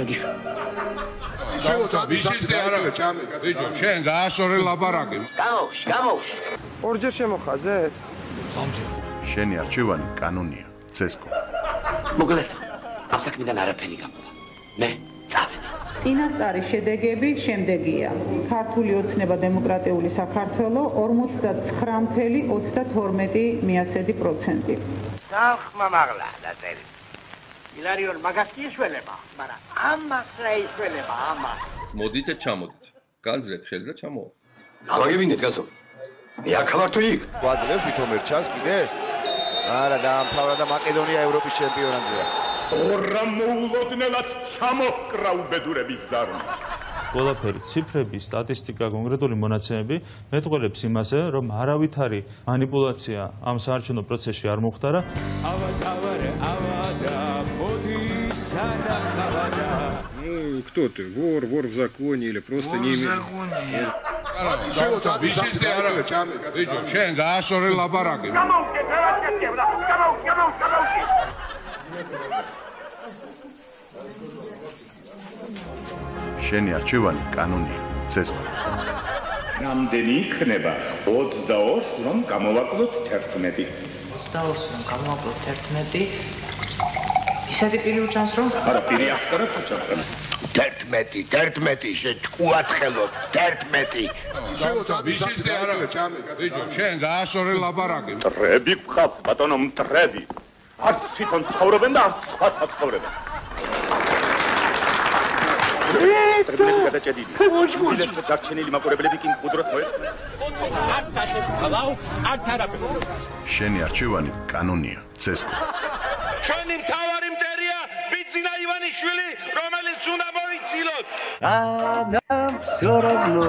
გიხარ. ვიშისტე არა ბიჭო, შენ გააშორე ლაპარაკი. გამოვში. ორჯერ შემოხაზეთ? სამჯერ. შენი არჩევანი კანონია, ცესკო. მოგლეთ. ამ საქმიდან არაფერი გამოვა. მე წავედ. წინასწარი შედეგები შემდეგია. ქართული ოცნება დემოკრატიული საქართველო 49.32%. სახმა მაღლა დაწერილი. ილარიონ მაგას კი ისველება, მაგრამ ამას რა ისველება, ამას. მოდით ჩამოდით. განძლეთ ხელი და ჩამოვა. გამაგებინეთ გასო. მე აქ ვარ თუ იქ? გვაძლევს ვითომ ერთ ჩანს კიდე? არა, დაამთავრა და მაკედონია ევროპის ჩემპიონატზეა. ორა მოულოდნელად ჩამოჰკრა უბედურების ზარმა. ყველაფერი ციფრები, სტატისტიკა, კონკრეტული მონაცემები მეტყველებს იმაზე, რომ არავითარი მანიპულაცია ამ საარჩევნო პროცესში არ მოხდარა. Кто ты? Вор в законе или просто не имеешь? ვიშისტე არა ბიჭო, შენ გააშორე ლაპარაკი. შენი არჩევანი კანონია, ცესკო. რამდენი იქნება 22 რომ გამოვაკლოთ 11. 22 რომ გამოვაკლოთ 11. ისეთი პირი უჩანს რომ? არა, პირი აღწერა თუჩახთან. 11 შეჭკუათ ხელოთ 11 ვიშისტე არა ბიჭო, შენ გააშორე ლაპარაკი. მტრები გყავს ბატონო, მტრები. არც თვითონ ცხოვრობენ და არც სხვა საცხოვრებენ. მტრები გადაჭედილი. მილეთ დარჩენილი მაყურებლები კი მყუდროთ მოეწყო. არც საშესწავლო, არც არაფერს. შენი არჩევანი კანონია, ცესკო. ჩვენი მთავარი მტერია ბიძინა ივანიშვილი, რომელიც უნდა მოიცილოთ. Нам все равно,